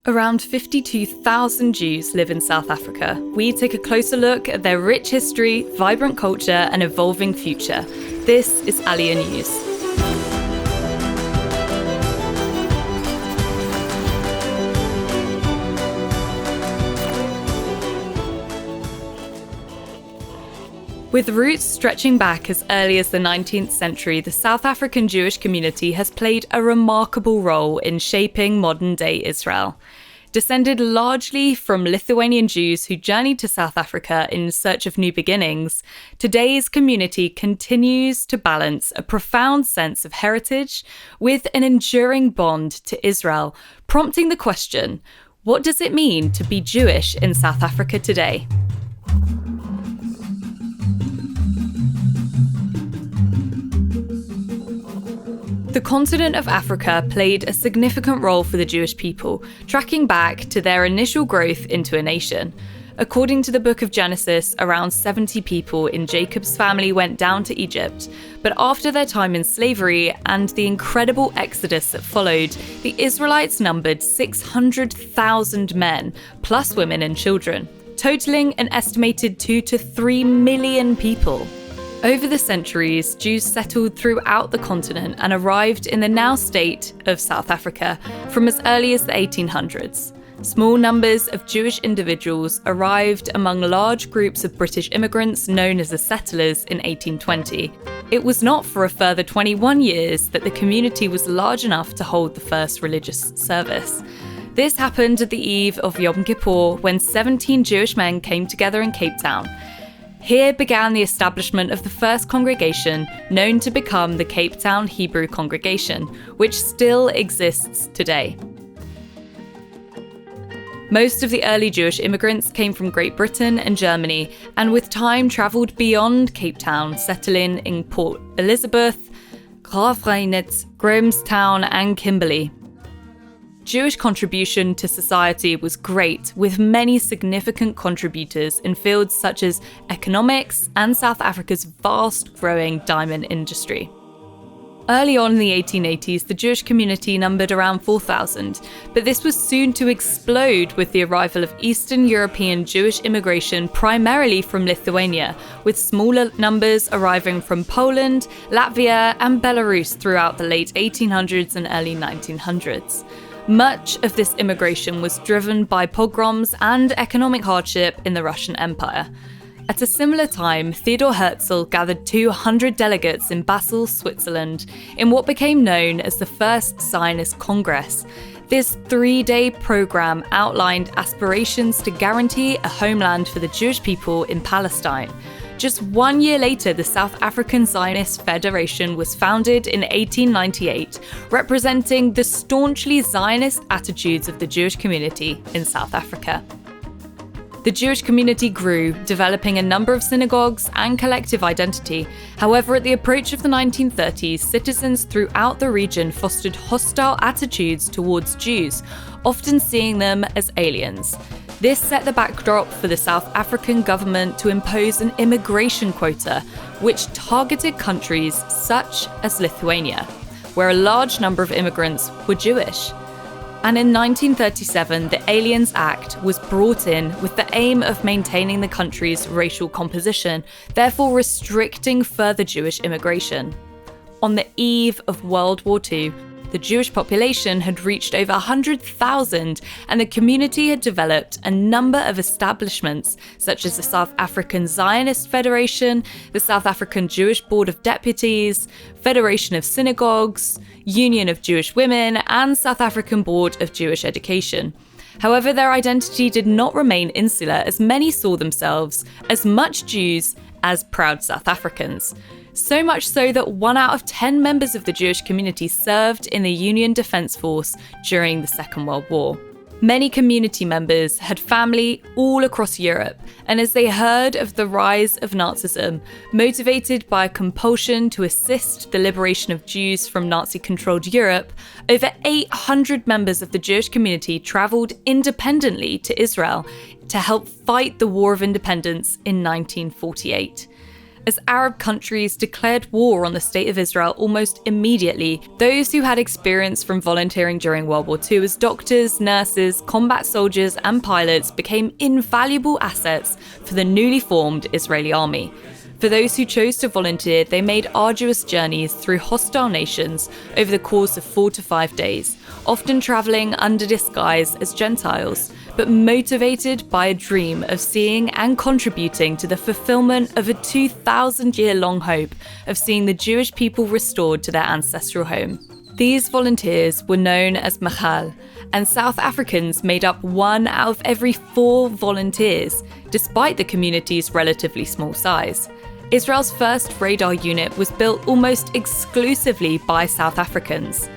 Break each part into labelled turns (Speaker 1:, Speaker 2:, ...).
Speaker 1: Around 52,000 Jews live in South Africa. We take a closer look at their rich history, vibrant culture, and evolving future. This is Aliyah News. With roots stretching back as early as the 19th century, the South African Jewish community has played a remarkable role in shaping modern-day Israel. Descended largely from Lithuanian Jews who journeyed to South Africa in search of new beginnings, today's community continues to balance a profound sense of heritage with an enduring bond to Israel, prompting the question, what does it mean to be Jewish in South Africa today? The continent of Africa played a significant role for the Jewish people, tracking back to their initial growth into a nation. According to the book of Genesis, around 70 people in Jacob's family went down to Egypt, but after their time in slavery and the incredible exodus that followed, the Israelites numbered 600,000 men, plus women and children, totaling an estimated 2 to 3 million people. Over the centuries, Jews settled throughout the continent and arrived in the now state of South Africa from as early as the 1800s. Small numbers of Jewish individuals arrived among large groups of British immigrants known as the settlers in 1820. It was not for a further 21 years that the community was large enough to hold the first religious service. This happened at the eve of Yom Kippur when 17 Jewish men came together in Cape Town. Here began the establishment of the first congregation, known to become the Cape Town Hebrew Congregation, which still exists today. Most of the early Jewish immigrants came from Great Britain and Germany, and with time travelled beyond Cape Town, settling in Port Elizabeth, Graaff-Reinet, Grahamstown, and Kimberley. Jewish contribution to society was great, with many significant contributors in fields such as economics and South Africa's vast growing diamond industry. Early on in the 1880s, the Jewish community numbered around 4,000, but this was soon to explode with the arrival of Eastern European Jewish immigration, primarily from Lithuania, with smaller numbers arriving from Poland, Latvia, and Belarus throughout the late 1800s and early 1900s. Much of this immigration was driven by pogroms and economic hardship in the Russian Empire. At a similar time, Theodor Herzl gathered 200 delegates in Basel, Switzerland, in what became known as the First Zionist Congress. This 3-day program outlined aspirations to guarantee a homeland for the Jewish people in Palestine. Just 1 year later, the South African Zionist Federation was founded in 1898, representing the staunchly Zionist attitudes of the Jewish community in South Africa. The Jewish community grew, developing a number of synagogues and collective identity. However, at the approach of the 1930s, citizens throughout the region fostered hostile attitudes towards Jews, often seeing them as aliens. This set the backdrop for the South African government to impose an immigration quota, which targeted countries such as Lithuania, where a large number of immigrants were Jewish. And in 1937, the Aliens Act was brought in with the aim of maintaining the country's racial composition, therefore restricting further Jewish immigration. On the eve of World War II, the Jewish population had reached over 100,000, and the community had developed a number of establishments, such as the South African Zionist Federation, the South African Jewish Board of Deputies, Federation of Synagogues, Union of Jewish Women, and South African Board of Jewish Education. However, their identity did not remain insular, as many saw themselves as much Jews as proud South Africans. So much so that 1 out of 10 members of the Jewish community served in the Union Defence Force during the Second World War. Many community members had family all across Europe, and as they heard of the rise of Nazism, motivated by a compulsion to assist the liberation of Jews from Nazi-controlled Europe, over 800 members of the Jewish community travelled independently to Israel to help fight the War of Independence in 1948. As Arab countries declared war on the State of Israel almost immediately, those who had experience from volunteering during World War II as doctors, nurses, combat soldiers, and pilots became invaluable assets for the newly formed Israeli army. For those who chose to volunteer, they made arduous journeys through hostile nations over the course of 4 to 5 days, often travelling under disguise as Gentiles, but motivated by a dream of seeing and contributing to the fulfillment of a 2,000-year-long hope of seeing the Jewish people restored to their ancestral home. These volunteers were known as Machal, and South Africans made up 1 out of every 4 volunteers, despite the community's relatively small size. Israel's first radar unit was built almost exclusively by South Africans.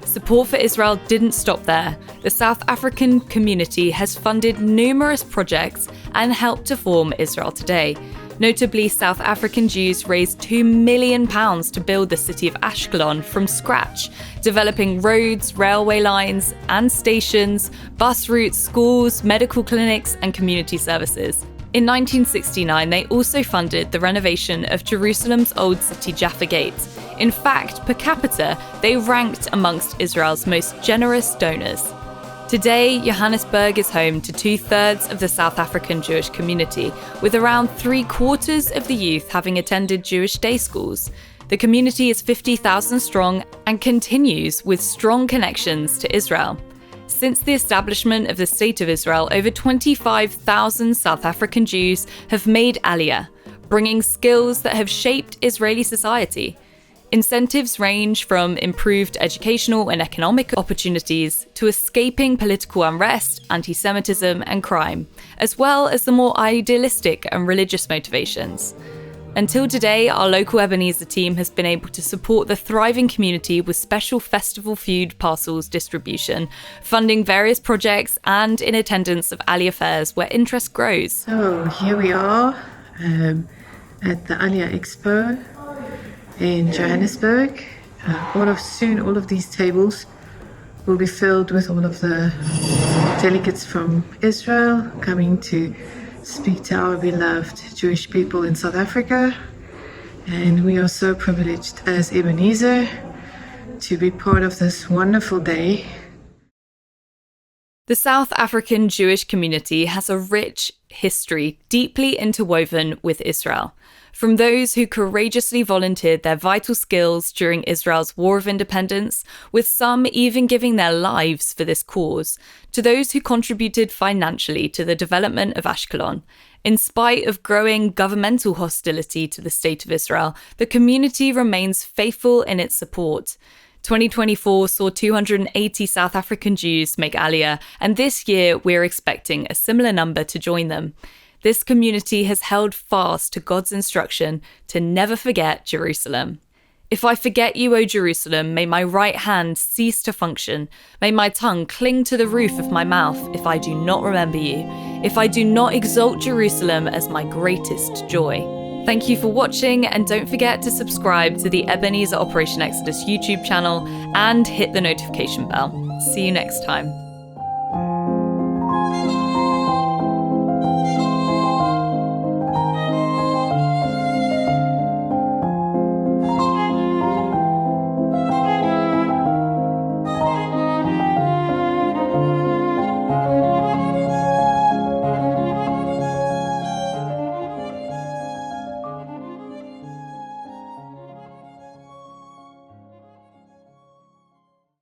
Speaker 1: Support for Israel didn't stop there. The South African community has funded numerous projects and helped to form Israel today. Notably, South African Jews raised £2 million to build the city of Ashkelon from scratch, developing roads, railway lines and stations, bus routes, schools, medical clinics and community services. In 1969, they also funded the renovation of Jerusalem's old city Jaffa Gate. In fact, per capita, they ranked amongst Israel's most generous donors. Today, Johannesburg is home to 2/3 of the South African Jewish community, with around 3/4 of the youth having attended Jewish day schools. The community is 50,000 strong and continues with strong connections to Israel. Since the establishment of the State of Israel, over 25,000 South African Jews have made Aliyah, bringing skills that have shaped Israeli society. Incentives range from improved educational and economic opportunities to escaping political unrest, anti-Semitism, and crime, as well as the more idealistic and religious motivations. Until today, our local Ebenezer team has been able to support the thriving community with special festival food parcels distribution, funding various projects, and in attendance of Aliyah fairs where interest grows.
Speaker 2: So here we are at the Aliyah Expo in Johannesburg. Soon all of these tables will be filled with all of the delegates from Israel coming to speak to our beloved Jewish people in South Africa. And we are so privileged as Ebenezer to be part of this wonderful day.
Speaker 1: The South African Jewish community has a rich history deeply interwoven with Israel. From those who courageously volunteered their vital skills during Israel's War of Independence, with some even giving their lives for this cause, to those who contributed financially to the development of Ashkelon. In spite of growing governmental hostility to the State of Israel, the community remains faithful in its support. 2024 saw 280 South African Jews make Aliyah, and this year we're expecting a similar number to join them. This community has held fast to God's instruction to never forget Jerusalem. If I forget you, O Jerusalem, may my right hand cease to function. May my tongue cling to the roof of my mouth if I do not remember you, if I do not exalt Jerusalem as my greatest joy. Thank you for watching, and don't forget to subscribe to the Ebenezer Operation Exodus YouTube channel and hit the notification bell. See you next time.